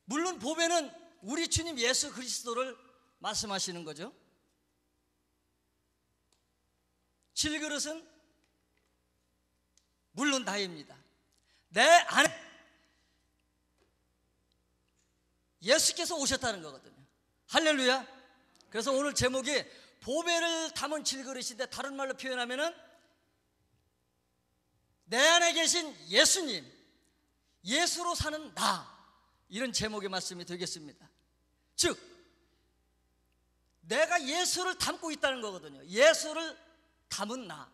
물론 보배는 우리 주님 예수 그리스도를 말씀하시는 거죠. 질그릇은 물론 다입니다. 내 안에 예수께서 오셨다는 거거든요. 할렐루야. 그래서 오늘 제목이 보배를 담은 질그릇인데, 다른 말로 표현하면은 내 안에 계신 예수님, 예수로 사는 나, 이런 제목의 말씀이 되겠습니다. 즉 내가 예수를 담고 있다는 거거든요. 예수를 담은 나.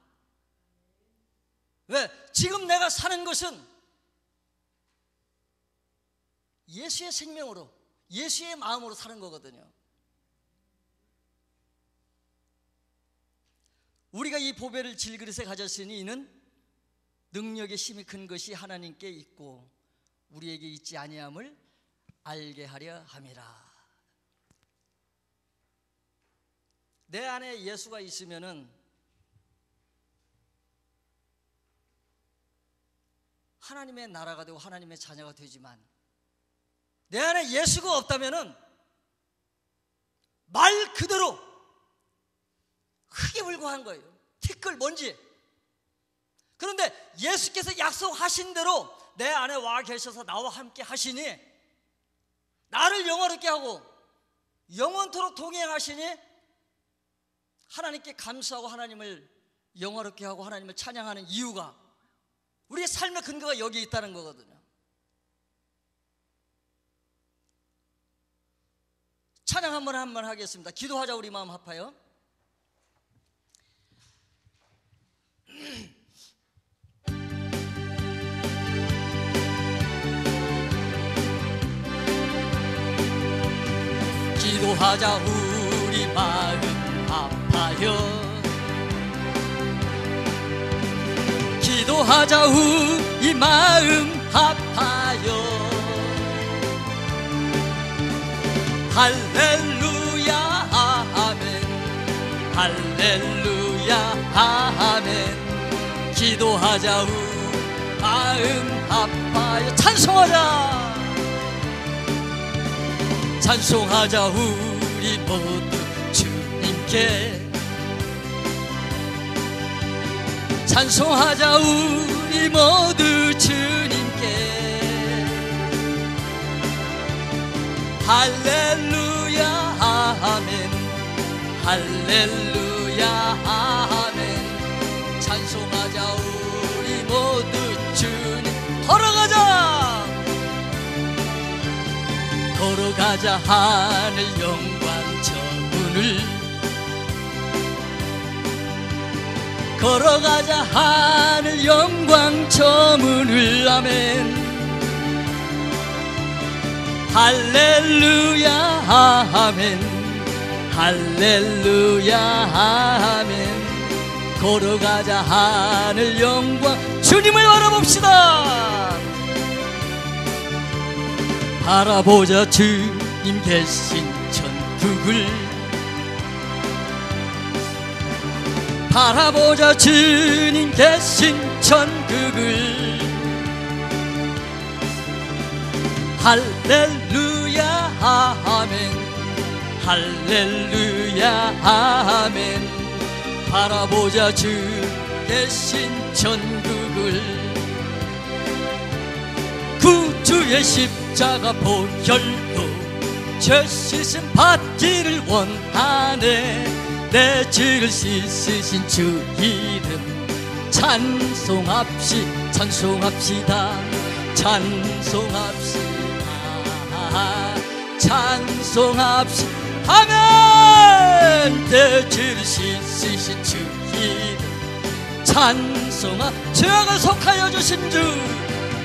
왜? 지금 내가 사는 것은 예수의 생명으로, 예수의 마음으로 사는 거거든요. 우리가 이 보배를 질그릇에 가졌으니 이는 능력의 힘이 큰 것이 하나님께 있고 우리에게 있지 아니함을 알게 하려 함이라. 내 안에 예수가 있으면은 하나님의 나라가 되고 하나님의 자녀가 되지만, 내 안에 예수가 없다면은 말 그대로 흙에 불과한 거예요. 티끌 먼지. 그런데 예수께서 약속하신 대로 내 안에 와 계셔서 나와 함께 하시니, 나를 영화롭게 하고 영원토록 동행하시니, 하나님께 감사하고 하나님을 영화롭게 하고 하나님을 찬양하는 이유가, 우리의 삶의 근거가 여기에 있다는 거거든요. 찬양 한번 하겠습니다. 기도하자. 우리 마음 아파요. 기도하자. 우리 마음 아파요. 기도하자. 우리 마음 아파요. 할렐루야 아멘. 할렐루야 아멘. 기도하자. 우리 마음 아파요. 찬송하자. 찬송하자. 우리 모두 주님께. 찬송하자. 우리 모두 주님께. 할렐루야 아멘. 할렐루야 아멘. 찬송하자. 우리 모두 주님. 걸어가자. 걸어가자. 하늘 영광 저 문을. 걸어가자. 하늘 영광 저 문을. 아멘. 할렐루야 아멘. 할렐루야 아멘. 걸어가자. 하늘 영광 주님을 바라봅시다. 바라보자. 주님 계신 천국을. 바라보자. 주님 계신 천국을. 할렐루야 아멘. 할렐루야 아멘. 바라보자. 주 계신 천국을. 구주의 십자가 보혈로 죄 씻음 받기를 원하네. 내 죄를 씻으신 주 이름 찬송합시다. 찬송합시다. 찬송합시다. 아멘. 내 죄를 씻으신 주 이름 찬송하. 죄악을 속하여 주신 주.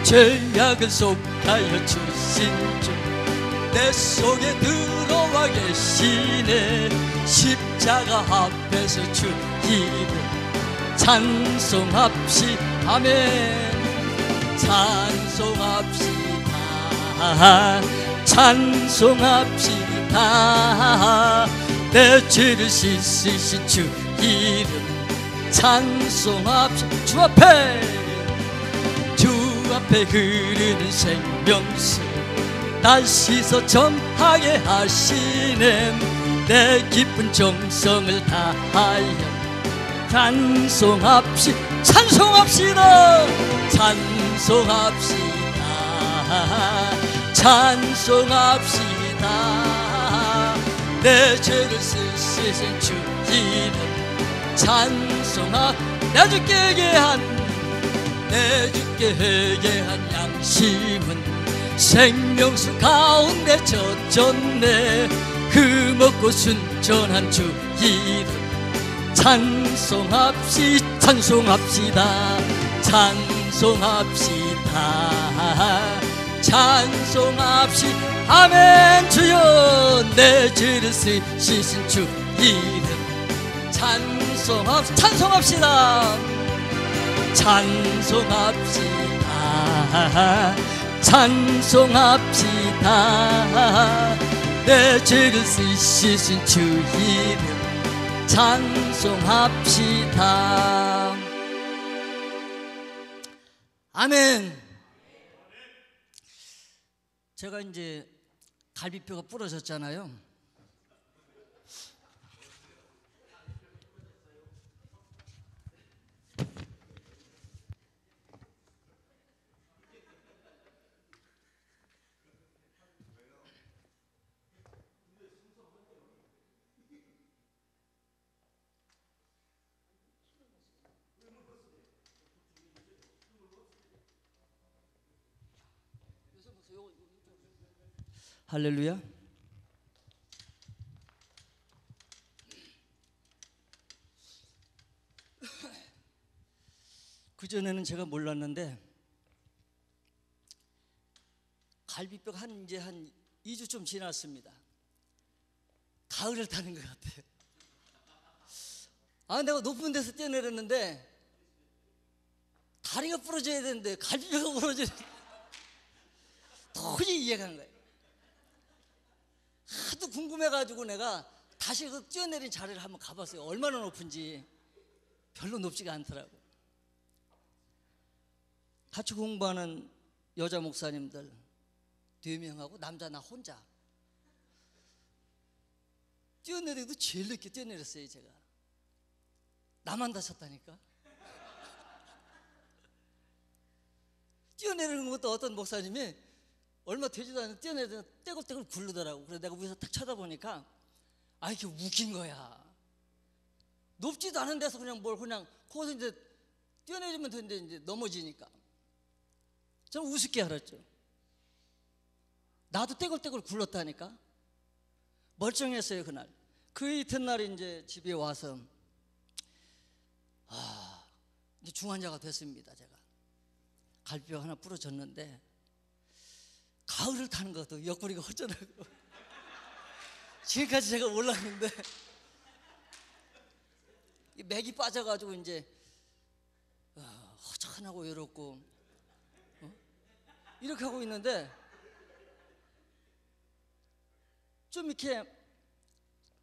죄악을 속하여 주신 주. 내 속에 들어와 계시네. 십자가 앞에서 주 이름 찬송합시다. 아멘. 찬송합시다. 찬송합시다. 내 죄를 씻으신 주 이름 찬송합시다. 주 앞에, 주 앞에 흐르는 생명수. 날 씻어 정하게 하시네. 내 기쁜 정성을 다하여 찬송합시다. 찬송합시다. 내 죄를 쓰신 주 이름 찬송하. 내 주께 회개한 양심은 생명수 가운데 젖었네. 그 먹고 순전한 주 이름 찬송합시다. 아멘. 주여 내 죄를 씻으신 주 이름 찬송합시다. 내 죄를 씻으신 주 이름 찬송합시다. 아멘. 제가 이제 갈비뼈가 부러졌잖아요. 할렐루야. 그전에는 제가 몰랐는데 갈비뼈가 이제 한 2주 좀 지났습니다. 가을을 타는 것 같아요. 내가 높은 데서 뛰어내렸는데 다리가 부러져야 되는데 갈비뼈가 부러지는 도저히 이해가 안 가요. 하도 궁금해가지고 내가 다시 그 뛰어내린 자리를 한번 가봤어요. 얼마나 높은지. 별로 높지가 않더라고. 같이 공부하는 여자 목사님들 2명하고 남자 나 혼자 뛰어내리도 제일 늦게 뛰어내렸어요. 제가 나만 다쳤다니까. 뛰어내리는 것도 어떤 목사님이 얼마 되지도 않는데 뛰어내리다 떼굴떼굴 굴르더라고. 그래서 내가 위에서 딱 쳐다보니까 이게 웃긴 거야. 높지도 않은 데서 그냥 거기서 이제 뛰어내리면 되는데 이제 넘어지니까 저는 우습게 알았죠. 나도 떼굴떼굴 굴렀다니까. 멀쩡했어요 그날. 그 이튿날에 이제 집에 와서 이제 중환자가 됐습니다. 제가 갈비뼈 하나 부러졌는데 가을을 타는 것도 옆구리가 허전하고 지금까지 제가 몰랐는데 맥이 빠져가지고 이제 허전하고 외롭고 이렇게 하고 있는데 좀 이렇게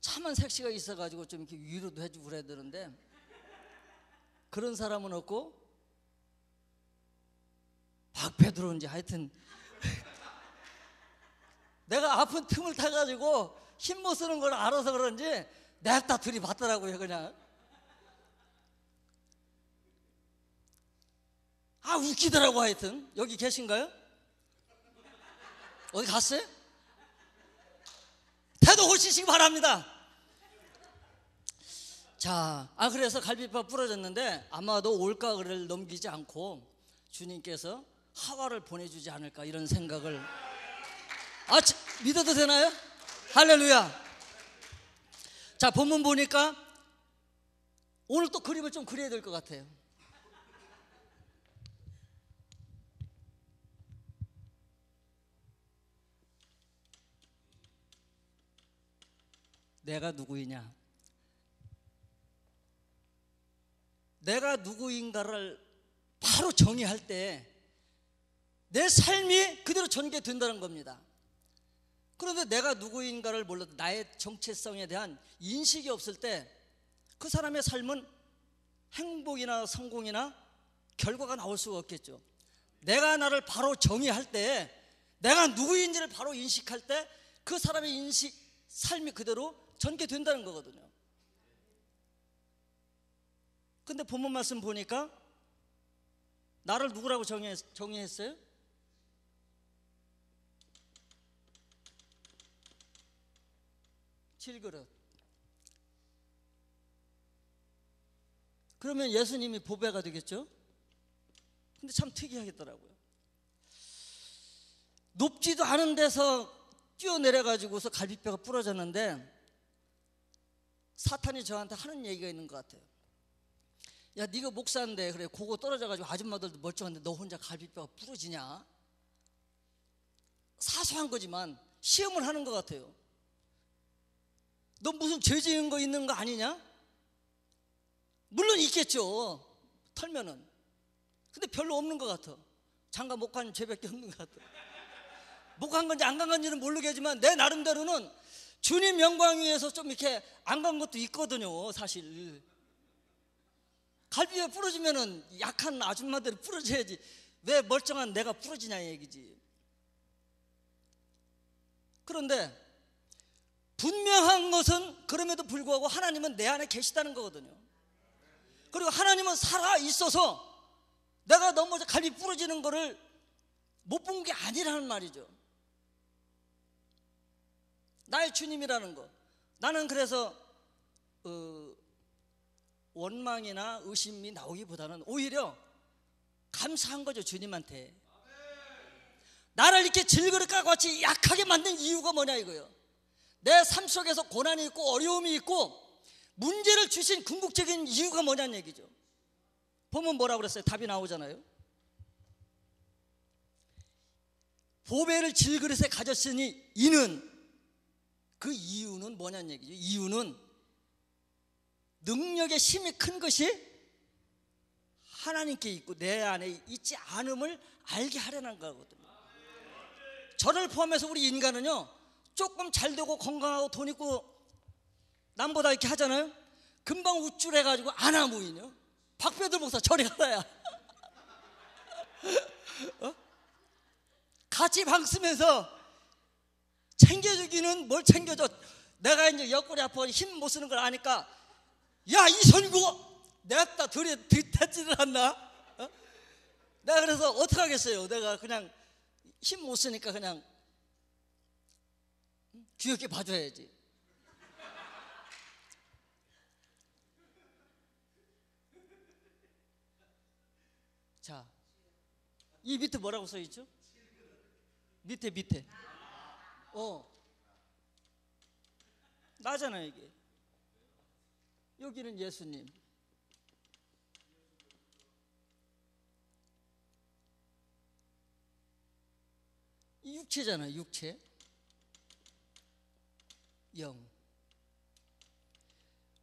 참한 색시가 있어가지고 좀 이렇게 위로도 해주고 그래야 되는데 그런 사람은 없고 박패 들어온지 하여튼 내가 아픈 틈을 타가지고 힘 못 쓰는 걸 알아서 그런지 냅다 들이받더라고요. 그냥 웃기더라고. 하여튼 여기 계신가요? 어디 갔어요? 태도 고치시기 바랍니다. 자, 그래서 갈비뼈 부러졌는데 아마도 올가을을 넘기지 않고 주님께서 하와를 보내주지 않을까 이런 생각을 믿어도 되나요? 할렐루야. 자, 본문 보니까 오늘 또 그림을 좀 그려야 될 것 같아요. 내가 누구이냐? 내가 누구인가를 바로 정의할 때 내 삶이 그대로 전개된다는 겁니다. 그런데 내가 누구인가를 몰라도 나의 정체성에 대한 인식이 없을 때 그 사람의 삶은 행복이나 성공이나 결과가 나올 수가 없겠죠. 내가 나를 바로 정의할 때 내가 누구인지를 바로 인식할 때 그 사람의 삶이 그대로 전개된다는 거거든요. 근데 본문 말씀 보니까 나를 누구라고 정의했어요? 질그릇. 그러면 예수님이 보배가 되겠죠? 근데 참 특이하겠더라고요. 높지도 않은 데서 뛰어내려가지고서 갈비뼈가 부러졌는데 사탄이 저한테 하는 얘기가 있는 것 같아요. 야, 네가 목사인데 그래 고거 떨어져가지고 아줌마들도 멀쩡한데 너 혼자 갈비뼈가 부러지냐? 사소한 거지만 시험을 하는 것 같아요. 너 무슨 죄 지은 거 있는 거 아니냐? 물론 있겠죠, 털면은. 근데 별로 없는 것 같아. 장가 못 간 죄밖에 없는 것 같아. 못 간 건지 안 간 건지는 모르겠지만 내 나름대로는 주님 영광 위해서 좀 이렇게 안 간 것도 있거든요. 사실 갈비가 부러지면은 약한 아줌마들이 부러져야지 왜 멀쩡한 내가 부러지냐 얘기지. 그런데 분명한 것은 그럼에도 불구하고 하나님은 내 안에 계시다는 거거든요. 그리고 하나님은 살아 있어서 내가 넘어져 갈비 부러지는 거를 못 본 게 아니라는 말이죠. 나의 주님이라는 거. 나는 그래서 원망이나 의심이 나오기보다는 오히려 감사한 거죠, 주님한테. 나를 이렇게 질그릇과 같이 약하게 만든 이유가 뭐냐 이거예요. 내 삶 속에서 고난이 있고 어려움이 있고 문제를 주신 궁극적인 이유가 뭐냐는 얘기죠. 보면 뭐라고 그랬어요? 답이 나오잖아요. 보배를 질그릇에 가졌으니 이는, 그 이유는 뭐냐는 얘기죠. 이유는 능력의 힘이 큰 것이 하나님께 있고 내 안에 있지 않음을 알게 하려는 거거든요. 저를 포함해서 우리 인간은요, 조금 잘 되고 건강하고 돈 있고 남보다 이렇게 하잖아요. 금방 우쭐해가지고 아나무인요. 박배들 목사 저리 가라야. 같이 방 쓰면서 챙겨주기는 뭘 챙겨줘. 내가 이제 옆구리 아파 힘 못 쓰는 걸 아니까 야, 이 선구 내가 듣지를 않나? 내가 그래서 어떡하겠어요. 내가 그냥 힘 못 쓰니까 그냥 귀엽게 봐줘야지. 자, 이 밑에 뭐라고 써있죠? 밑에 나잖아요 이게. 여기는 예수님. 이 육체잖아요, 육체. 영.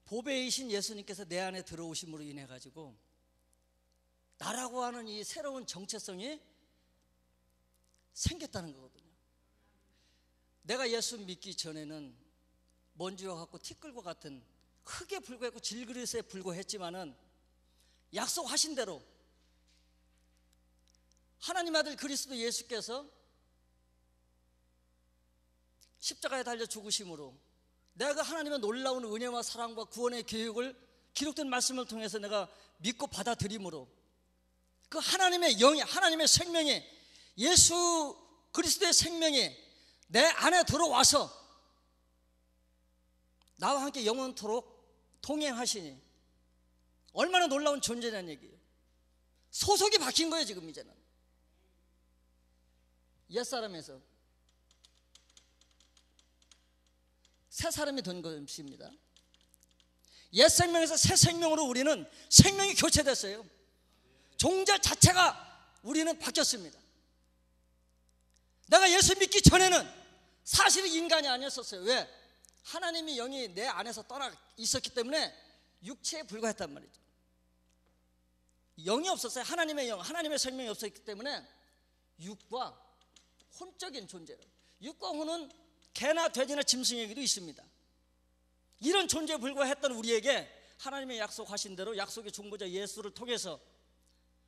보배이신 예수님께서 내 안에 들어오심으로 인해 가지고 나라고 하는 이 새로운 정체성이 생겼다는 거거든요. 내가 예수 믿기 전에는 먼지와 같고 티끌과 같은 흙에 불과했고 질그릇에 불과했지만은 약속하신 대로 하나님 아들 그리스도 예수께서 십자가에 달려 죽으심으로 내가 하나님의 놀라운 은혜와 사랑과 구원의 계획을 기록된 말씀을 통해서 내가 믿고 받아들임으로 그 하나님의 영이, 하나님의 생명이, 예수 그리스도의 생명이 내 안에 들어와서 나와 함께 영원토록 동행하시니 얼마나 놀라운 존재냐는 얘기예요. 소속이 바뀐 거예요 지금 이제는. 옛사람에서 새 사람이 된 것입니다. 옛 생명에서 새 생명으로 우리는 생명이 교체됐어요. 존재 자체가 우리는 바뀌었습니다. 내가 예수 믿기 전에는 사실은 인간이 아니었었어요. 왜? 하나님의 영이 내 안에서 떠나 있었기 때문에 육체에 불과했단 말이죠. 영이 없었어요. 하나님의 영, 하나님의 생명이 없었기 때문에 육과 혼적인 존재로, 육과 혼은 개나 돼지나 짐승에게도 있습니다. 이런 존재에 불과했던 우리에게 하나님의 약속하신 대로 약속의 중보자 예수를 통해서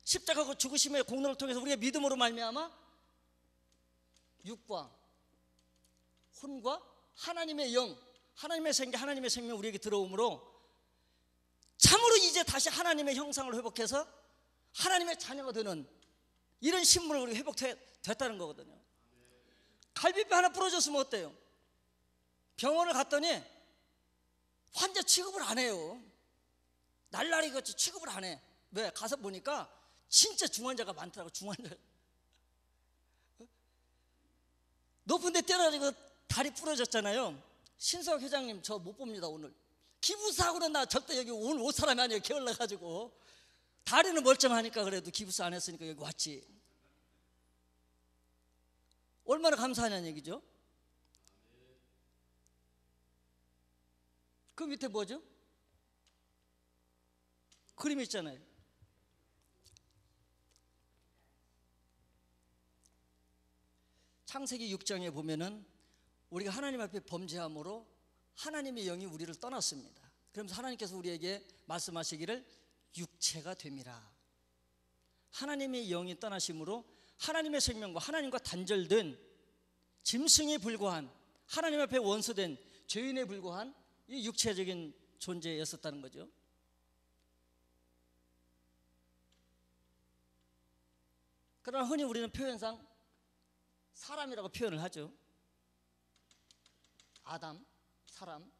십자가 그 죽으심의 공로를 통해서 우리의 믿음으로 말미암아 육과 혼과 하나님의 영, 하나님의 생명 우리에게 들어오므로 참으로 이제 다시 하나님의 형상을 회복해서 하나님의 자녀가 되는 이런 신분을 우리가 회복됐다는 거거든요. 갈비뼈 하나 부러졌으면 어때요? 병원을 갔더니 환자 취급을 안 해요. 날라리 같이 취급을 안 해. 왜? 가서 보니까 진짜 중환자가 많더라고. 중환자 높은 데 때려가지고 다리 부러졌잖아요. 신석 회장님 저 못 봅니다. 오늘 기부사하고는 나 절대 여기 오늘 올 사람이 아니에요. 게을러가지고 다리는 멀쩡하니까 그래도 기부사 안 했으니까 여기 왔지. 얼마나 감사하냐는 얘기죠. 그 밑에 뭐죠? 그림 있잖아요. 창세기 6장에 보면은 우리가 하나님 앞에 범죄함으로 하나님의 영이 우리를 떠났습니다. 그러면서 하나님께서 우리에게 말씀하시기를 육체가 됨이라. 하나님의 영이 떠나심으로 하나님의 생명과 하나님과 단절된 짐승에 불과한 하나님 앞에 원수된 죄인에 불과한 이 육체적인 존재였었다는 거죠. 그러나 흔히 우리는 표현상 사람이라고 표현을 하죠. 아담, 사람.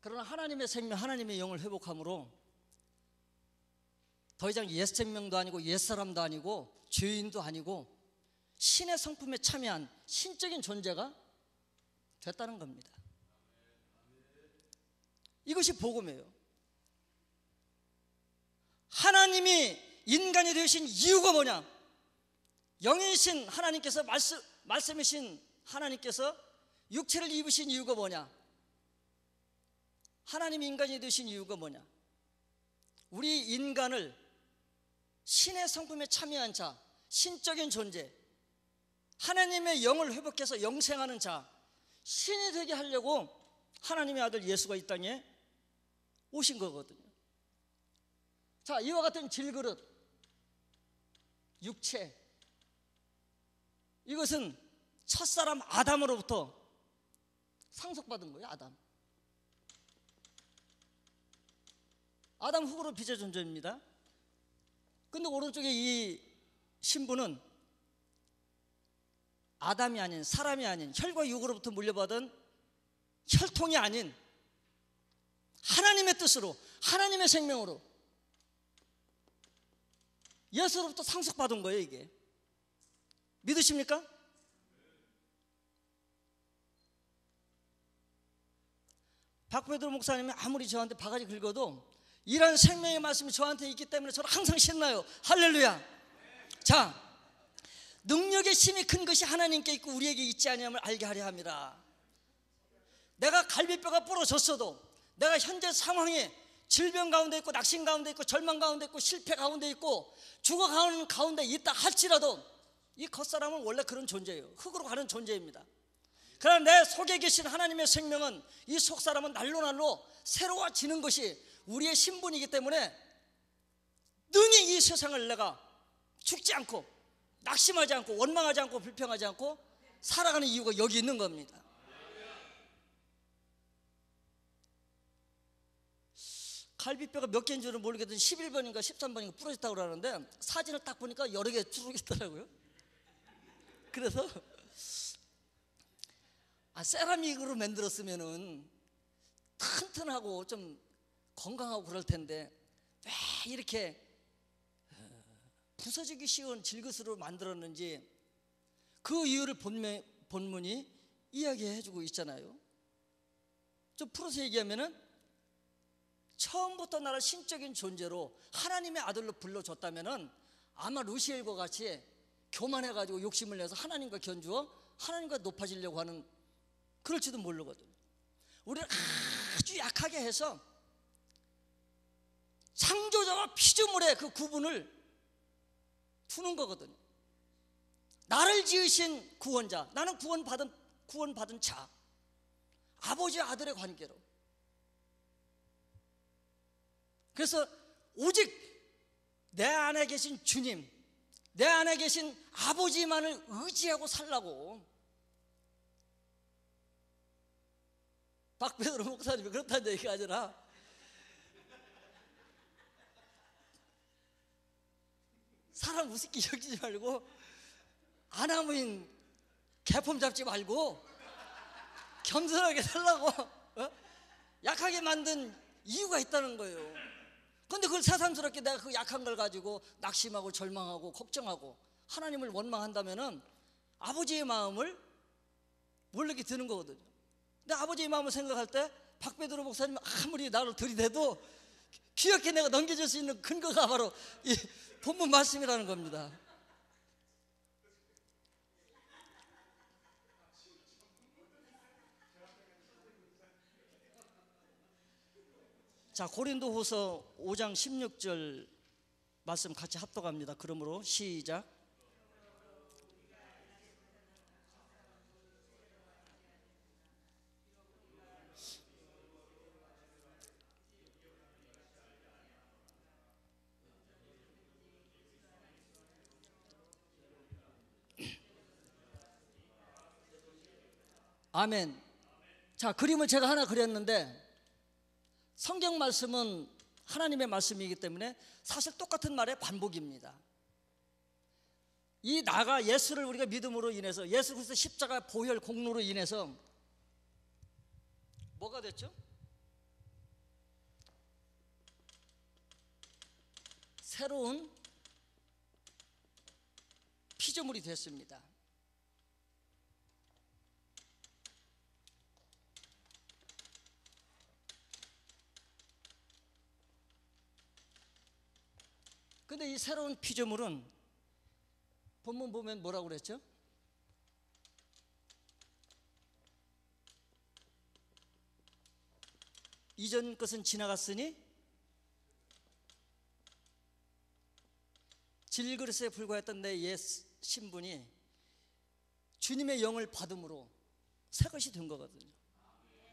그러나 하나님의 생명, 하나님의 영을 회복함으로 더 이상 옛 생명도 아니고 옛 사람도 아니고 죄인도 아니고 신의 성품에 참여한 신적인 존재가 됐다는 겁니다. 이것이 복음이에요. 하나님이 인간이 되신 이유가 뭐냐? 영이신 하나님께서 말씀이신 하나님께서 육체를 입으신 이유가 뭐냐? 하나님이 인간이 되신 이유가 뭐냐? 우리 인간을 신의 성품에 참여한 자, 신적인 존재, 하나님의 영을 회복해서 영생하는 자, 신이 되게 하려고 하나님의 아들 예수가 이 땅에 오신 거거든요. 자, 이와 같은 질그릇, 육체, 이것은 첫사람 아담으로부터 상속받은 거예요. 아담 후으로 빚의 존재입니다. 근데 오른쪽에 이 신부는 아담이 아닌, 사람이 아닌, 혈과 육으로부터 물려받은 혈통이 아닌 하나님의 뜻으로, 하나님의 생명으로 예수로부터 상속받은 거예요. 이게 믿으십니까? 박베드로 목사님이 아무리 저한테 바가지 긁어도 이런 생명의 말씀이 저한테 있기 때문에 저는 항상 신나요. 할렐루야. 자, 능력의 힘이 큰 것이 하나님께 있고 우리에게 있지 아니함을 알게 하려 함이라. 내가 갈비뼈가 부러졌어도, 내가 현재 상황에 질병 가운데 있고, 낙심 가운데 있고, 절망 가운데 있고, 실패 가운데 있고, 죽어가는 가운데 있다 할지라도 이 겉사람은 원래 그런 존재예요. 흙으로 가는 존재입니다. 그러나 내 속에 계신 하나님의 생명은, 이 속사람은 날로 새로워지는 것이 우리의 신분이기 때문에 능히 이 세상을 내가 죽지 않고, 낙심하지 않고, 원망하지 않고, 불평하지 않고 살아가는 이유가 여기 있는 겁니다. 갈비뼈가 몇 개인 줄은 모르겠는데 11번인가 13번인가 부러졌다고 그러는데 사진을 딱 보니까 여러 개 쭉 있더라고요. 그래서 세라믹으로 만들었으면은 튼튼하고 좀 건강하고 그럴 텐데 왜 이렇게 부서지기 쉬운 질그릇으로 만들었는지 그 이유를 본문이 이야기해주고 있잖아요. 좀 풀어서 얘기하면은 처음부터 나를 신적인 존재로 하나님의 아들로 불러줬다면은 아마 루시엘과 같이 교만해가지고 욕심을 내서 하나님과 견주어 하나님과 높아지려고 하는, 그럴지도 모르거든요. 우리를 아주 약하게 해서 창조자와 피조물의 그 구분을 두는 거거든요. 나를 지으신 구원자, 나는 구원받은 자, 아버지와 아들의 관계로. 그래서 오직 내 안에 계신 주님, 내 안에 계신 아버지만을 의지하고 살라고. 박베드로 목사님이 그렇다는 얘기가 아니라 사람 우습게 여기지 말고 아나무인 개폼 잡지 말고 겸손하게 살라고. 약하게 만든 이유가 있다는 거예요. 그런데 그걸 새삼스럽게 내가 그 약한 걸 가지고 낙심하고 절망하고 걱정하고 하나님을 원망한다면은 아버지의 마음을 모르게 드는 거거든요. 근데 아버지의 마음을 생각할 때 박베드로 목사님 아무리 나를 들이대도 귀엽게 내가 넘겨줄 수 있는 근거가 바로 이 본문 말씀이라는 겁니다. 자, 고린도후서 5장 16절 말씀 같이 합독합니다. 그러므로 시작. 아멘. 자, 그림을 제가 하나 그렸는데 성경 말씀은 하나님의 말씀이기 때문에 사실 똑같은 말의 반복입니다. 이 나가 예수를 우리가 믿음으로 인해서 예수 그리스도 십자가 보혈 공로로 인해서 뭐가 됐죠? 새로운 피조물이 됐습니다. 근데 이 새로운 피조물은 본문 보면 뭐라고 그랬죠? 이전 것은 지나갔으니 질그릇에 불과했던 내 옛 신분이 주님의 영을 받음으로 새 것이 된 거거든요.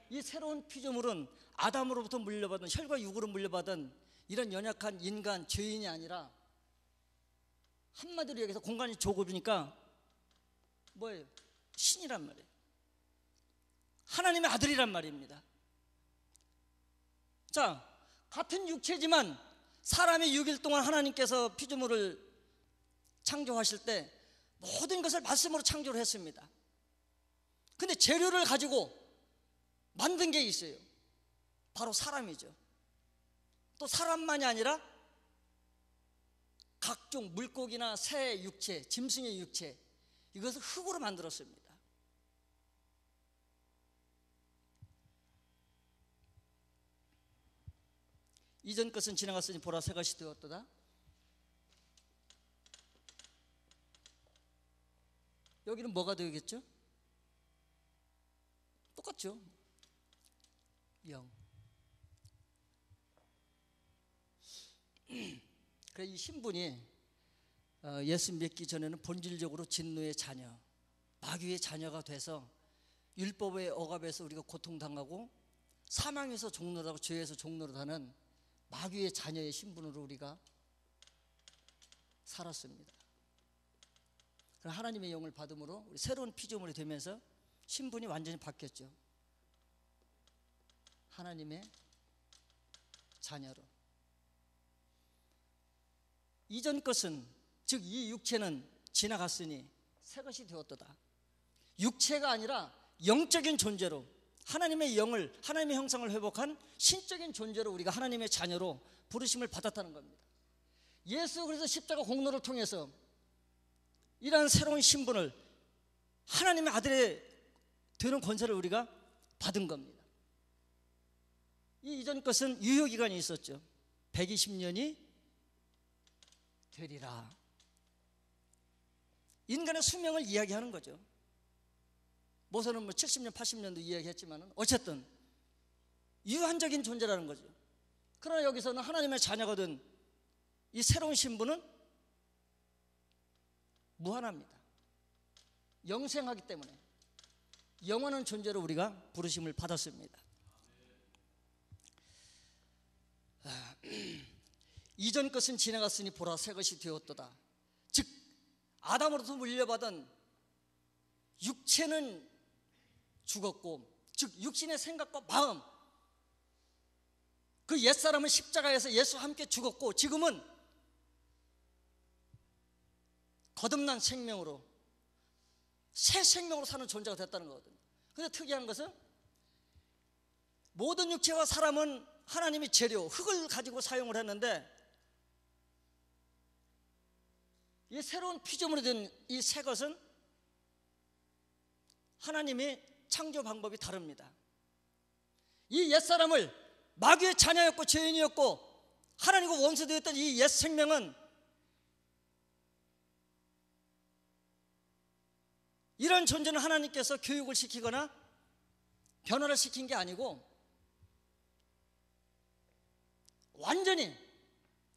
이 새로운 피조물은 아담으로부터 물려받은 혈과 육으로 물려받은 이런 연약한 인간, 죄인이 아니라 한마디로 얘기해서 공간이 좁으니까 뭐예요? 신이란 말이에요. 하나님의 아들이란 말입니다. 자, 같은 육체지만 사람이 6일 동안 하나님께서 피조물을 창조하실 때 모든 것을 말씀으로 창조를 했습니다. 근데 재료를 가지고 만든 게 있어요. 바로 사람이죠. 또 사람만이 아니라 각종 물고기나 새 육체, 짐승의 육체, 이것을 흙으로 만들었습니다. 이전 것은 지나갔으니 보라 새 것이 되었도다. 여기는 뭐가 되겠죠? 똑같죠? 영. 그래, 이 신분이 예수 믿기 전에는 본질적으로 진노의 자녀, 마귀의 자녀가 돼서 율법의 억압에서 우리가 고통당하고 사망에서 종노하고 죄에서 종노하는 마귀의 자녀의 신분으로 우리가 살았습니다. 그럼 하나님의 영을 받음으로 우리 새로운 피조물이 되면서 신분이 완전히 바뀌었죠. 하나님의 자녀로. 이전 것은, 즉 이 육체는 지나갔으니 새 것이 되었도다. 육체가 아니라 영적인 존재로 하나님의 영을, 하나님의 형상을 회복한 신적인 존재로 우리가 하나님의 자녀로 부르심을 받았다는 겁니다. 예수 그리스도 십자가 공로를 통해서 이러한 새로운 신분을, 하나님의 아들이 되는 권세를 우리가 받은 겁니다. 이 이전 것은 유효기간이 있었죠. 120년이 되리라. 인간의 수명을 이야기하는 거죠. 모세는 70년, 80년도 이야기했지만 어쨌든 유한적인 존재라는 거죠. 그러나 여기서는 하나님의 자녀가 된 이 새로운 신분은 무한합니다. 영생하기 때문에 영원한 존재로 우리가 부르심을 받았습니다. 이전 것은 지나갔으니 보라 새 것이 되었도다. 즉 아담으로부터 물려받은 육체는 죽었고, 즉 육신의 생각과 마음, 그 옛사람은 십자가에서 예수와 함께 죽었고, 지금은 거듭난 생명으로, 새 생명으로 사는 존재가 됐다는 거거든요. 근데 특이한 것은 모든 육체와 사람은 하나님이 재료, 흙을 가지고 사용을 했는데, 이 새로운 피조물이 된 이 새 것은 하나님이 창조 방법이 다릅니다. 이 옛사람을 마귀의 자녀였고 죄인이었고 하나님과 원수되었던 이 옛 생명은 이런 존재는 하나님께서 교육을 시키거나 변화를 시킨 게 아니고 완전히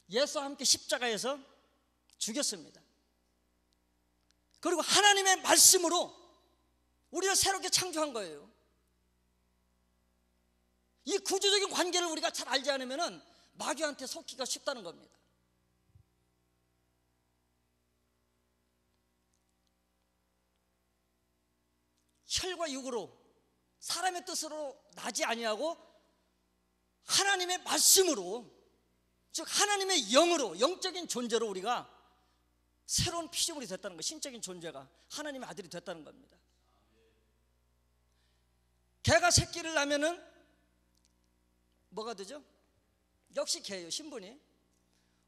예수와 함께 십자가에서 죽였습니다. 그리고 하나님의 말씀으로 우리를 새롭게 창조한 거예요. 이 구조적인 관계를 우리가 잘 알지 않으면 마귀한테 속기가 쉽다는 겁니다. 혈과 육으로 사람의 뜻으로 나지 아니하고 하나님의 말씀으로, 즉 하나님의 영으로, 영적인 존재로 우리가 새로운 피조물이 됐다는 거, 신적인 존재가 하나님의 아들이 됐다는 겁니다. 개가 새끼를 낳으면은 뭐가 되죠? 역시 개예요. 신분이.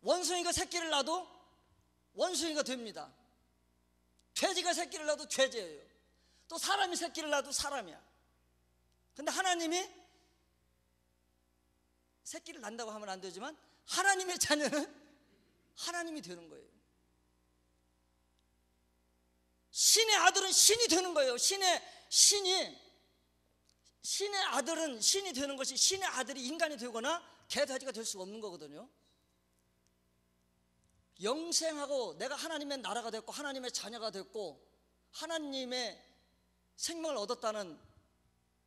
원숭이가 새끼를 낳아도 원숭이가 됩니다. 돼지가 새끼를 낳아도 돼지예요. 또 사람이 새끼를 낳아도 사람이야. 근데 하나님이 새끼를 낳는다고 하면 안 되지만 하나님의 자녀는 하나님이 되는 거예요. 신의 아들은 신이 되는 거예요. 신의 아들은 신이 되는 것이, 신의 아들이 인간이 되거나 개, 돼지가 될 수가 없는 거거든요. 영생하고 내가 하나님의 나라가 됐고 하나님의 자녀가 됐고 하나님의 생명을 얻었다는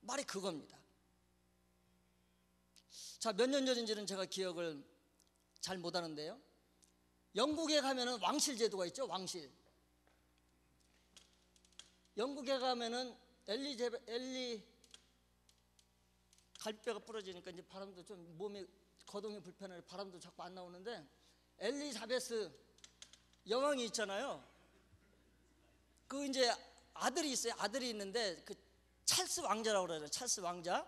말이 그겁니다. 자, 몇 년 전인지는 제가 기억을 잘 못하는데요, 영국에 가면은 왕실 제도가 있죠. 왕실. 영국에 가면은 엘리 갈비뼈가 부러지니까 이제 바람도 좀 몸에 거동이 불편해, 바람도 자꾸 안 나오는데, 엘리자베스 여왕이 있잖아요. 그 이제 아들이 있어요. 아들이 있는데 그 찰스 왕자라고 그러죠. 찰스 왕자.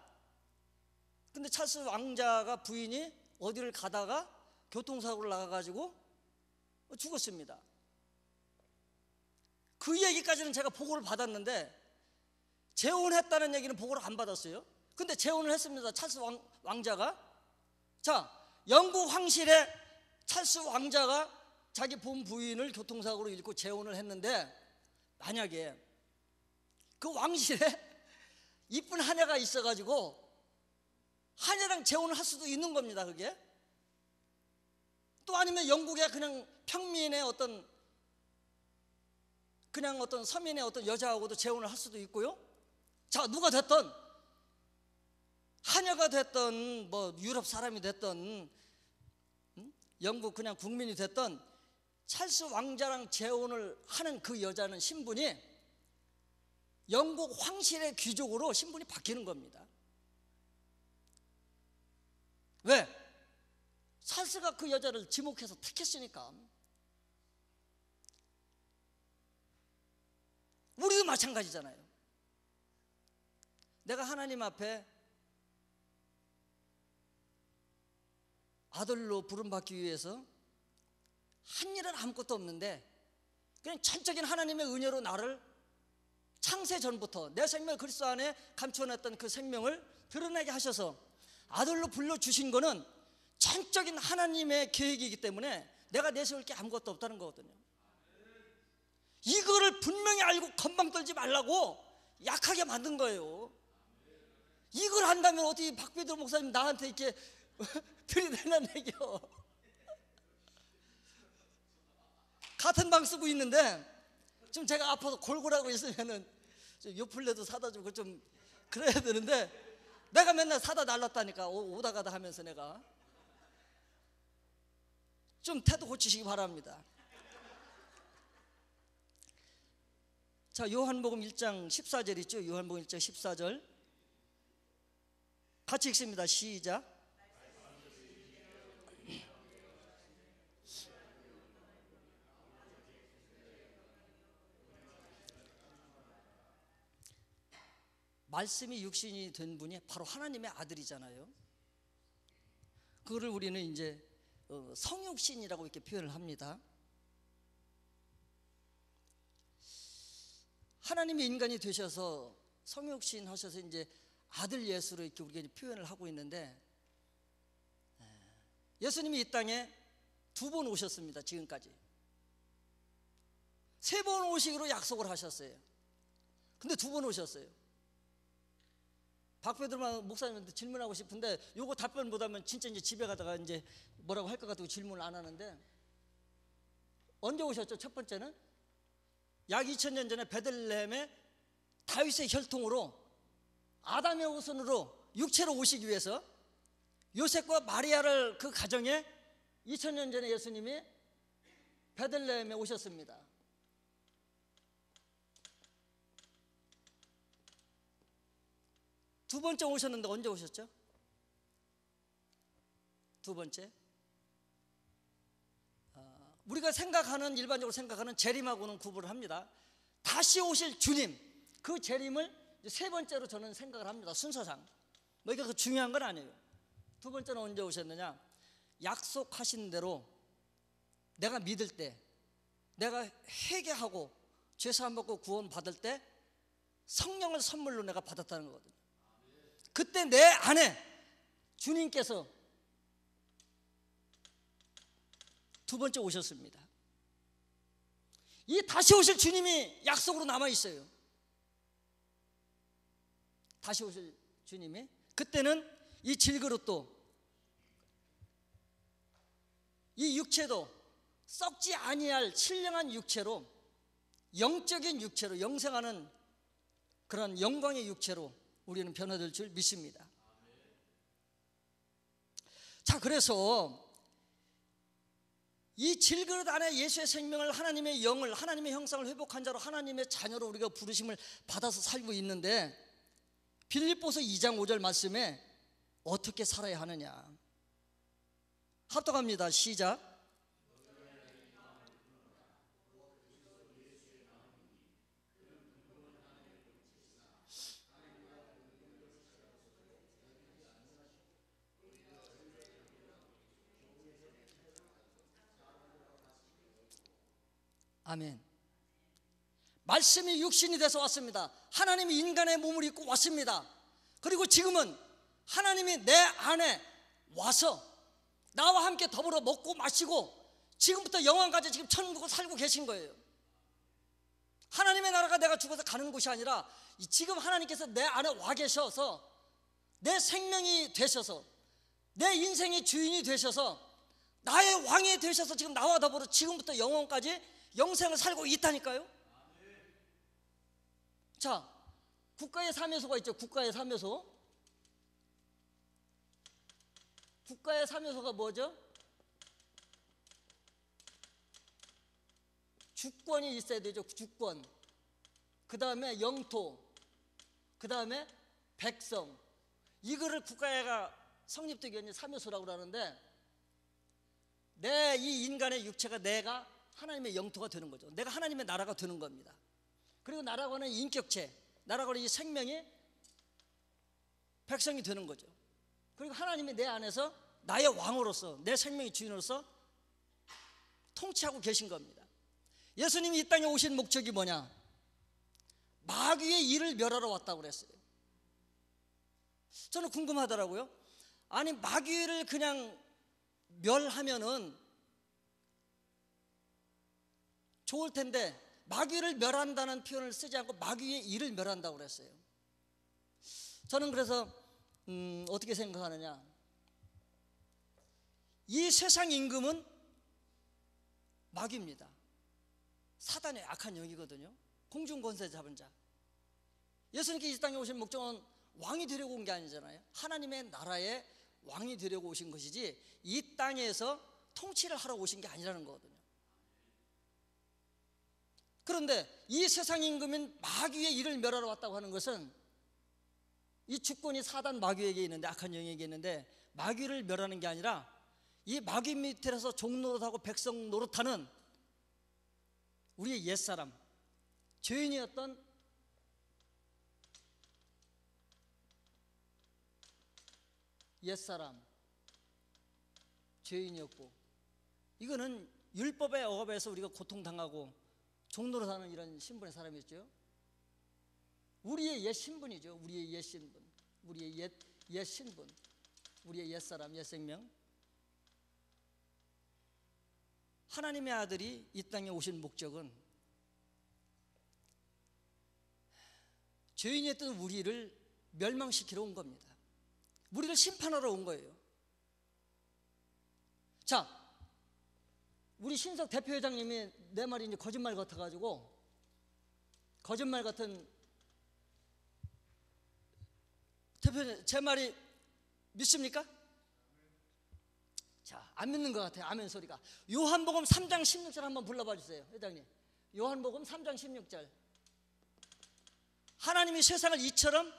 근데 찰스 왕자가 부인이 어디를 가다가 교통사고를 나가가지고 죽었습니다. 그 얘기까지는 제가 보고를 받았는데 재혼했다는 얘기는 보고를 안 받았어요. 근데 재혼을 했습니다. 찰스 왕자가. 자, 영국 황실에 찰스 왕자가 자기 본 부인을 교통사고로 잃고 재혼을 했는데, 만약에 그 왕실에 이쁜 하녀가 있어가지고 하녀랑 재혼을 할 수도 있는 겁니다. 그게. 또 아니면 영국의 그냥 평민의 어떤 서민의 어떤 여자하고도 재혼을 할 수도 있고요. 자, 누가 됐든, 하녀가 됐든 뭐 유럽 사람이 됐든 영국 그냥 국민이 됐든 찰스 왕자랑 재혼을 하는 그 여자는 신분이 영국 황실의 귀족으로 신분이 바뀌는 겁니다. 왜? 찰스가 그 여자를 지목해서 택했으니까. 우리도 마찬가지잖아요. 내가 하나님 앞에 아들로 부름받기 위해서 한 일은 아무것도 없는데 그냥 전적인 하나님의 은혜로 나를 창세 전부터 내 생명을 그리스도 안에 감춰놨던 그 생명을 드러내게 하셔서 아들로 불러주신 거는 전적인 하나님의 계획이기 때문에 내가 내세울 게 아무것도 없다는 거거든요. 이거를 분명히 알고 건방 떨지 말라고 약하게 만든 거예요. 이걸 한다면 어떻게 박배들 목사님 나한테 이렇게 들이대는 얘기요. 같은 방 쓰고 있는데 좀 제가 아파서 골골하고 있으면은 좀 요플레도 사다 주고 좀 그래야 되는데 내가 맨날 사다 날랐다니까. 오다 가다 하면서 내가 좀 태도 고치시기 바랍니다. 자, 요한복음 1장 14절 있죠? 요한복음 1장 14절 같이 읽습니다. 시작. 말씀이 육신이 된 분이 바로 하나님의 아들이잖아요. 그거를 우리는 이제 성육신이라고 이렇게 표현을 합니다. 하나님이 인간이 되셔서 성육신 하셔서 이제 아들 예수로 이렇게 우리가 표현을 하고 있는데, 예수님이 이 땅에 2번 오셨습니다. 지금까지 3번 오시기로 약속을 하셨어요. 근데 2번 오셨어요. 박배들 목사님한테 질문하고 싶은데 요거 답변 못하면 진짜 이제 집에 가다가 이제 뭐라고 할 것 같고 질문을 안 하는데, 언제 오셨죠? 첫 번째는 약 2000년 전에 베들레헴에 다윗의 혈통으로 아담의 후손으로 육체로 오시기 위해서 요셉과 마리아를 그 가정에 2000년 전에 예수님이 베들레헴에 오셨습니다. 두 번째 오셨는데 언제 오셨죠? 두 번째, 우리가 생각하는, 일반적으로 생각하는 재림하고는 구분을 합니다. 다시 오실 주님, 그 재림을 3번째로 저는 생각을 합니다. 순서상 뭐 이게 중요한 건 아니에요. 두 번째는 언제 오셨느냐? 약속하신 대로 내가 믿을 때, 내가 회개하고 죄사함 받고 구원 받을 때 성령을 선물로 내가 받았다는 거거든요. 그때 내 안에 주님께서 두 번째 오셨습니다. 이 다시 오실 주님이 약속으로 남아 있어요. 다시 오실 주님이, 그때는 이 질그릇도 이 육체도 썩지 아니할 신령한 육체로, 영적인 육체로, 영생하는 그런 영광의 육체로 우리는 변화될 줄 믿습니다. 자, 그래서 이 질그릇 안에 예수의 생명을, 하나님의 영을, 하나님의 형상을 회복한 자로 하나님의 자녀로 우리가 부르심을 받아서 살고 있는데, 빌립보서 2장 5절 말씀에 어떻게 살아야 하느냐 합독합니다. 시작. 아멘. 말씀이 육신이 돼서 왔습니다. 하나님이 인간의 몸을 입고 왔습니다. 그리고 지금은 하나님이 내 안에 와서 나와 함께 더불어 먹고 마시고 지금부터 영원까지 지금 천국을 살고 계신 거예요. 하나님의 나라가 내가 죽어서 가는 곳이 아니라 지금 하나님께서 내 안에 와 계셔서 내 생명이 되셔서 내 인생의 주인이 되셔서 나의 왕이 되셔서 지금 나와 더불어 지금부터 영원까지 영생을 살고 있다니까요. 자, 국가의 3요소가 있죠. 국가의 3요소. 국가의 3요소가 뭐죠? 주권이 있어야 되죠. 주권. 그 다음에 영토. 그 다음에 백성. 이거를 국가가 성립되기 위한 3요소라고 그러는데, 내 이 인간의 육체가 내가 하나님의 영토가 되는 거죠. 내가 하나님의 나라가 되는 겁니다. 그리고 나라고 하는 인격체, 나라고 하는 이 생명이 백성이 되는 거죠. 그리고 하나님이 내 안에서 나의 왕으로서, 내 생명의 주인으로서 통치하고 계신 겁니다. 예수님이 이 땅에 오신 목적이 뭐냐? 마귀의 일을 멸하러 왔다고 그랬어요. 저는 궁금하더라고요. 아니, 마귀를 그냥 멸하면은 좋을 텐데 마귀를 멸한다는 표현을 쓰지 않고 마귀의 일을 멸한다고 그랬어요. 저는 그래서 어떻게 생각하느냐, 이 세상 임금은 마귀입니다. 사단의 악한 영이거든요. 공중 권세 잡은 자. 예수님께서 이 땅에 오신 목적은 왕이 되려고 온 게 아니잖아요. 하나님의 나라의 왕이 되려고 오신 것이지 이 땅에서 통치를 하러 오신 게 아니라는 거거든요. 그런데 이 세상 임금인 마귀의 일을 멸하러 왔다고 하는 것은 이 주권이 사단 마귀에게 있는데, 악한 영에게 있는데, 마귀를 멸하는 게 아니라 이 마귀 밑에서 종노릇하고 백성 노릇하는 우리의 옛사람, 죄인이었던 옛사람, 죄인이었고, 이거는 율법의 억압에서 우리가 고통당하고 종노릇하는 이런 신분의 사람이었죠. 우리의 옛 신분이죠. 우리의 옛 신분, 우리의 옛 신분, 우리의 옛사람, 옛 생명. 하나님의 아들이 이 땅에 오신 목적은 죄인이었던 우리를 멸망시키러 온 겁니다. 우리를 심판하러 온 거예요. 자, 우리 신석 대표회장님이 내 말이 이제 거짓말 같아가지고, 거짓말 같은 대표님, 제 말이 믿습니까? 자, 안 믿는 것 같아요. 아멘 소리가. 요한복음 3장 16절 한번 불러봐 주세요, 회장님. 요한복음 3장 16절. 하나님이 세상을 이처럼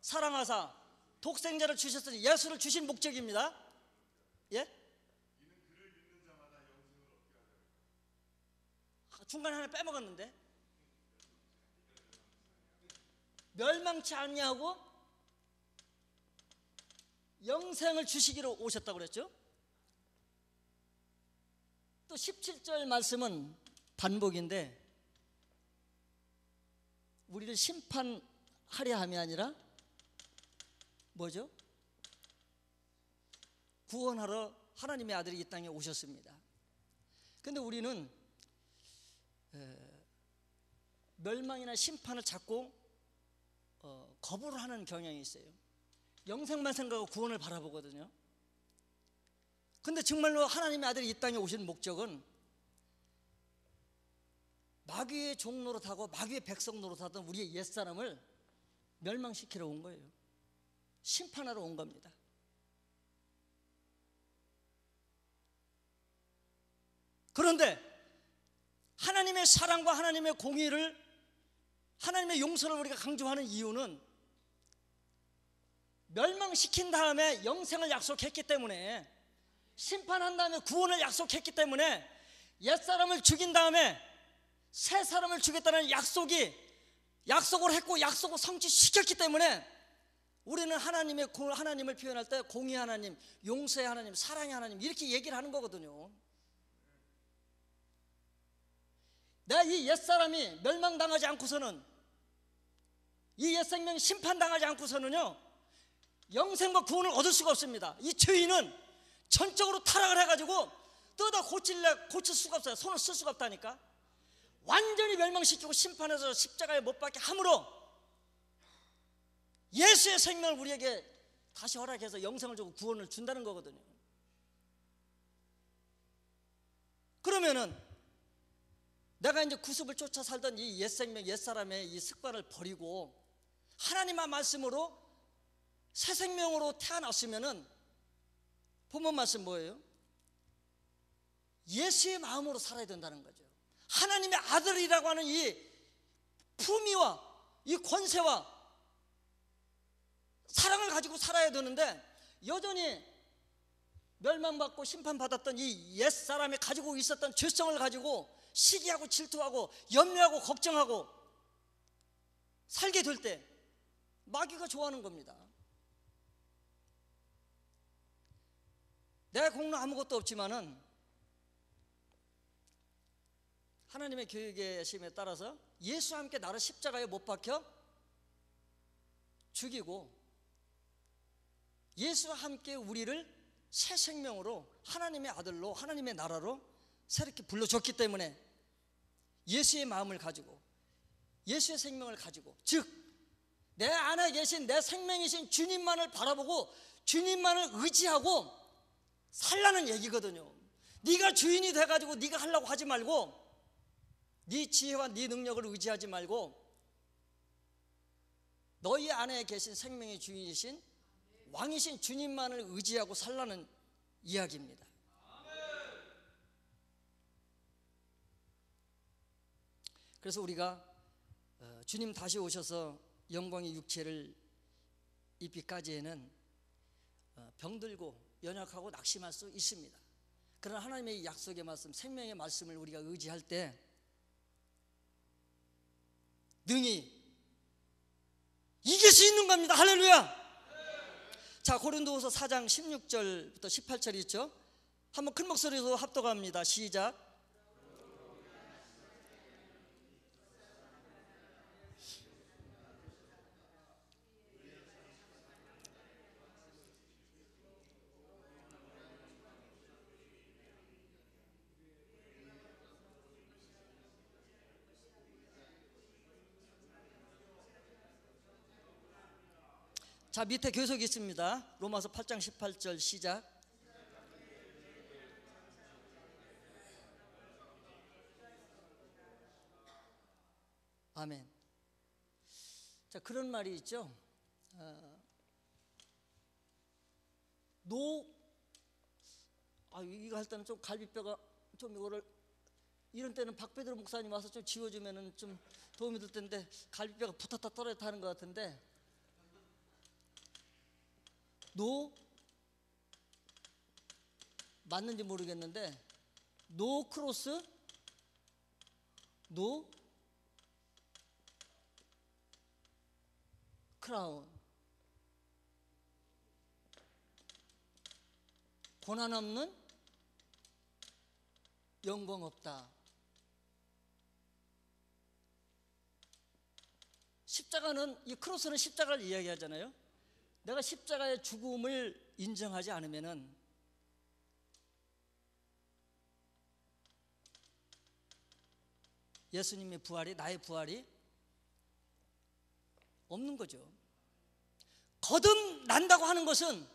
사랑하사 독생자를 주셨으니, 예수를 주신 목적입니다. 예? 중간에 하나 빼먹었는데, 멸망치 아니하고 영생을 주시기로 오셨다고 그랬죠. 또 17절 말씀은 반복인데, 우리를 심판하려 함이 아니라 뭐죠? 구원하러 하나님의 아들이 이 땅에 오셨습니다. 그런데 우리는 멸망이나 심판을 자꾸 거부를 하는 경향이 있어요. 영생만 생각하고 구원을 바라보거든요. 근데 정말로 하나님의 아들이 이 땅에 오신 목적은 마귀의 종 노릇하고 마귀의 백성 노릇하던 우리의 옛사람을 멸망시키러 온 거예요. 심판하러 온 겁니다. 그런데 하나님의 사랑과 하나님의 공의를, 하나님의 용서를 우리가 강조하는 이유는 멸망시킨 다음에 영생을 약속했기 때문에, 심판한 다음에 구원을 약속했기 때문에, 옛사람을 죽인 다음에 새 사람을 주겠다는 약속을 했고 약속을 성취시켰기 때문에, 우리는 하나님을 표현할 때 공의 하나님, 용서의 하나님, 사랑의 하나님 이렇게 얘기를 하는 거거든요. 내가 이 옛사람이 멸망당하지 않고서는, 이 옛생명이 심판당하지 않고서는요, 영생과 구원을 얻을 수가 없습니다. 이 죄인은 전적으로 타락을 해가지고 뜯어 고칠 수가 없어요. 손을 쓸 수가 없다니까. 완전히 멸망시키고 심판해서 십자가에 못 박게 함으로 예수의 생명을 우리에게 다시 허락해서 영생을 주고 구원을 준다는 거거든요. 그러면은 내가 이제 구습을 쫓아 살던 이 옛생명, 옛사람의 이 습관을 버리고 하나님의 말씀으로 새 생명으로 태어났으면은, 본문 말씀 뭐예요? 예수의 마음으로 살아야 된다는 거죠. 하나님의 아들이라고 하는 이 품위와 이 권세와 사랑을 가지고 살아야 되는데, 여전히 멸망받고 심판받았던 이 옛사람이 가지고 있었던 죄성을 가지고 시기하고 질투하고 염려하고 걱정하고 살게 될 때 마귀가 좋아하는 겁니다. 내 공로 아무것도 없지만은 하나님의 계획심에 따라서 예수와 함께 나를 십자가에 못 박혀 죽이고, 예수와 함께 우리를 새 생명으로 하나님의 아들로, 하나님의 나라로 새롭게 불러줬기 때문에 예수의 마음을 가지고, 예수의 생명을 가지고, 즉 내 안에 계신 내 생명이신 주님만을 바라보고 주님만을 의지하고 살라는 얘기거든요. 네가 주인이 돼가지고 네가 하려고 하지 말고, 네 지혜와 네 능력을 의지하지 말고, 너희 안에 계신 생명의 주인이신 왕이신 주님만을 의지하고 살라는 이야기입니다. 그래서 우리가 주님 다시 오셔서 영광의 육체를 입기까지에는 병들고 연약하고 낙심할 수 있습니다. 그러나 하나님의 약속의 말씀, 생명의 말씀을 우리가 의지할 때 능히 이길 수 있는 겁니다. 할렐루야. 자, 고린도후서 4장 16절부터 18절 있죠. 한번 큰 목소리로 합독합니다. 시작. 자, 밑에 계속 있습니다. 로마서 8장 18절 시작. 아멘. 자, 그런 말이 있죠. 이거 할 때는 좀 갈비뼈가 좀 이거를 이런 때는 박베드로 목사님 와서 좀 지워주면은 좀 도움이 될 텐데 갈비뼈가 붙었다 떨어졌다 하는 것 같은데 맞는지 모르겠는데 노 크로스 노 크라운, 고난 없는 영광 없다. 십자가는, 이 크로스는 십자가를 이야기하잖아요. 내가 십자가의 죽음을 인정하지 않으면은 예수님의 부활이, 나의 부활이 없는 거죠. 거듭난다고 하는 것은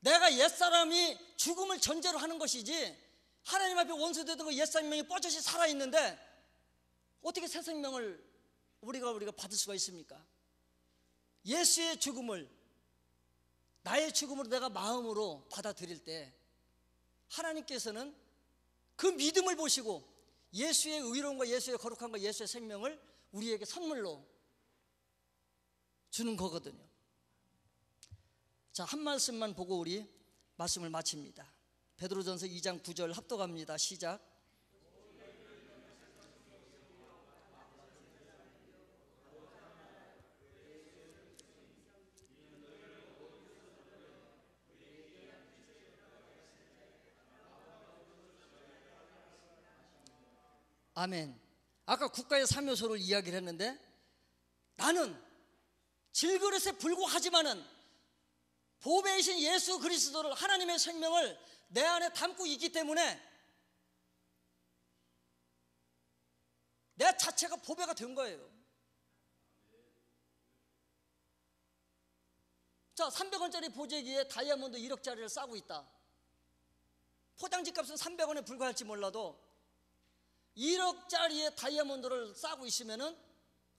내가 옛사람이 죽음을 전제로 하는 것이지, 하나님 앞에 원수되던 그 옛생명이 뻗어시 살아있는데 어떻게 새 생명을 우리가 받을 수가 있습니까? 예수의 죽음을 나의 죽음으로 내가 마음으로 받아들일 때 하나님께서는 그 믿음을 보시고 예수의 의로움과 예수의 거룩함과 예수의 생명을 우리에게 선물로 주는 거거든요. 자, 한 말씀만 보고 우리 말씀을 마칩니다. 베드로전서 2장 9절 합독합니다. 시작. 아멘. 아까 국가의 3요소를 이야기를 했는데 나는 질그릇에 불구하지만은 보배이신 예수 그리스도를, 하나님의 생명을 내 안에 담고 있기 때문에 내 자체가 보배가 된 거예요. 자, 300원짜리 보재기에 다이아몬드 1억짜리를 싸고 있다. 포장지 값은 300원에 불과할지 몰라도 1억짜리의 다이아몬드를 싸고 있으면은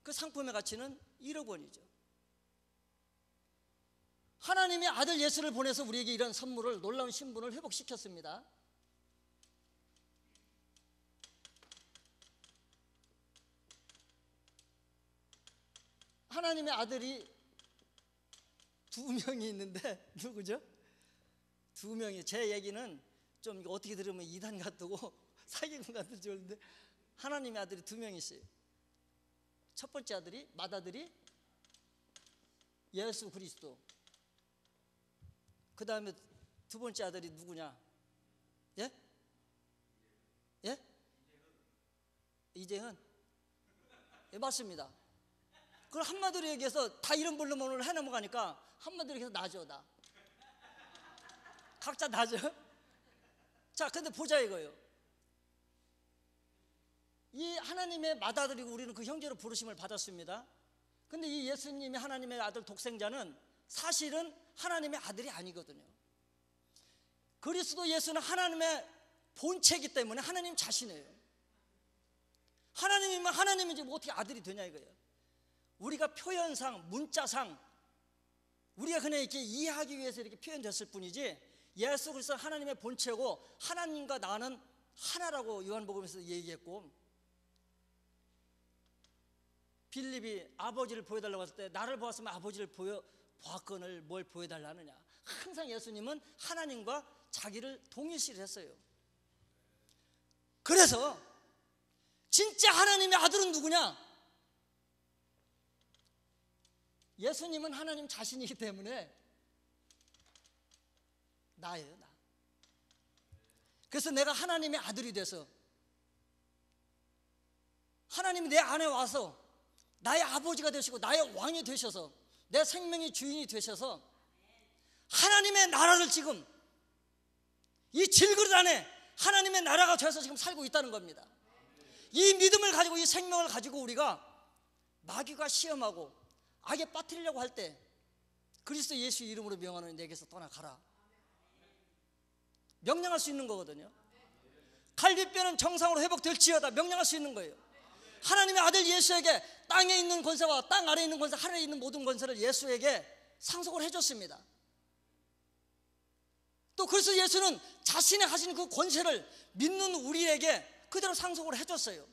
그 상품의 가치는 1억 원이죠. 하나님의 아들 예수를 보내서 우리에게 이런 선물을, 놀라운 신분을 회복시켰습니다. 하나님의 아들이 2명이 있는데 누구죠? 2명이. 제 얘기는 좀 어떻게 들으면 이단 같고 사기꾼 같은 줄 알았는데 하나님의 아들이 2명이 있어요. 첫 번째 아들이, 맏아들이 예수 그리스도. 그 다음에 두 번째 아들이 누구냐? 예? 예? 이재은? 예, 맞습니다. 그걸 한마디로 얘기해서 다 이름 불러먹는 해 넘어가니까 한마디로 얘기해서 나죠, 나. 각자 나죠? 자, 근데 보자 이거예요. 이 하나님의 맏아들이고 우리는 그 형제로 부르심을 받았습니다. 근데 이 예수님이 하나님의 아들 독생자는 사실은 하나님의 아들이 아니거든요. 그리스도 예수는 하나님의 본체이기 때문에 하나님 자신이에요. 하나님이면 하나님이지 뭐 어떻게 아들이 되냐 이거예요. 우리가 표현상, 문자상 우리가 그냥 이렇게 이해하기 위해서 이렇게 표현됐을 뿐이지, 예수 그리스도는 하나님의 본체고 하나님과 나는 하나라고 요한복음에서 얘기했고, 빌립이 아버지를 보여달라고 했을 때 나를 보았으면 아버지를 보았거늘 뭘 보여달라느냐. 항상 예수님은 하나님과 자기를 동일시를 했어요. 그래서 진짜 하나님의 아들은 누구냐? 예수님은 하나님 자신이기 때문에 나예요, 나. 그래서 내가 하나님의 아들이 돼서 하나님이 내 안에 와서 나의 아버지가 되시고 나의 왕이 되셔서 내 생명의 주인이 되셔서 하나님의 나라를 지금 이 질그릇 안에 하나님의 나라가 되어서 지금 살고 있다는 겁니다. 이 믿음을 가지고 이 생명을 가지고 우리가 마귀가 시험하고 악에 빠뜨리려고 할 때 그리스도 예수 이름으로 명하노니 내게서 떠나가라 명령할 수 있는 거거든요. 갈비뼈는 정상으로 회복될지어다 명령할 수 있는 거예요. 하나님의 아들 예수에게 땅에 있는 권세와 땅 아래에 있는 권세, 하늘에 있는 모든 권세를 예수에게 상속을 해줬습니다. 또 그래서 예수는 자신이 가진 그 권세를 믿는 우리에게 그대로 상속을 해줬어요.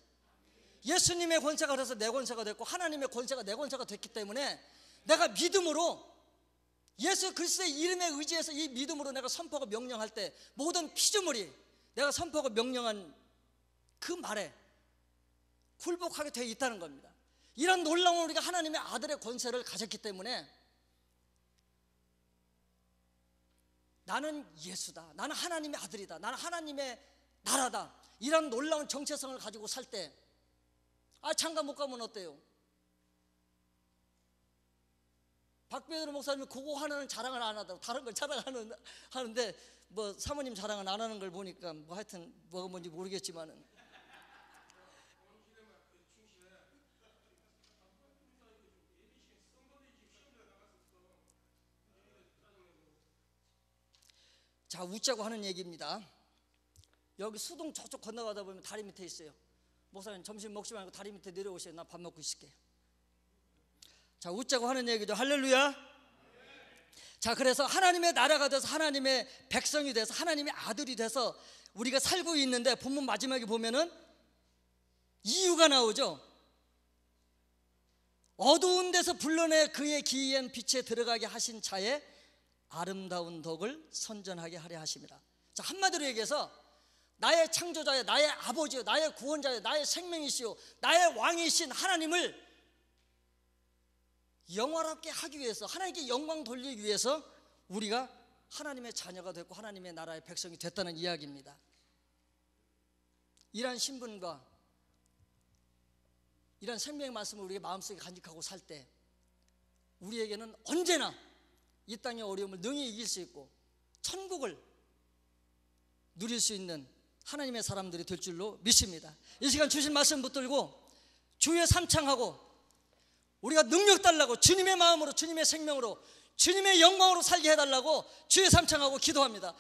예수님의 권세가 그래서 내 권세가 됐고 하나님의 권세가 내 권세가 됐기 때문에 내가 믿음으로 예수 그리스도의 이름에 의지해서 이 믿음으로 내가 선포하고 명령할 때 모든 피조물이 내가 선포하고 명령한 그 말에 굴복하게 되어 있다는 겁니다. 이런 놀라운 우리가 하나님의 아들의 권세를 가졌기 때문에 나는 예수다, 나는 하나님의 아들이다, 나는 하나님의 나라다, 이런 놀라운 정체성을 가지고 살 때 장가 못 가면 어때요? 박배들 목사님이 그거 하나는 자랑을 안 하다고 다른 걸 자랑하는데 뭐 사모님 자랑은 안 하는 걸 보니까 뭐 하여튼 뭐가 뭔지 모르겠지만은 자, 웃자고 하는 얘기입니다. 여기 수동 저쪽 건너가다 보면 다리 밑에 있어요. 목사님 점심 먹지 말고 다리 밑에 내려오세요. 나 밥 먹고 있을게. 자, 웃자고 하는 얘기죠. 할렐루야. 자, 그래서 하나님의 나라가 돼서 하나님의 백성이 돼서 하나님의 아들이 돼서 우리가 살고 있는데 본문 마지막에 보면은 이유가 나오죠. 어두운 데서 불러내 그의 기이한 빛에 들어가게 하신 자의 아름다운 덕을 선전하게 하려 하십니다. 자, 한마디로 얘기해서 나의 창조자여, 나의 아버지여, 나의 구원자여, 나의 생명이시여, 나의 왕이신 하나님을 영화롭게 하기 위해서, 하나님께 영광 돌리기 위해서 우리가 하나님의 자녀가 됐고 하나님의 나라의 백성이 됐다는 이야기입니다. 이러한 신분과 이러한 생명의 말씀을 우리의 마음속에 간직하고 살 때 우리에게는 언제나 이 땅의 어려움을 능히 이길 수 있고 천국을 누릴 수 있는 하나님의 사람들이 될 줄로 믿습니다. 이 시간 주신 말씀 붙들고 주의 삼창하고 우리가 능력 달라고 주님의 마음으로 주님의 생명으로 주님의 영광으로 살게 해달라고 주의 삼창하고 기도합니다.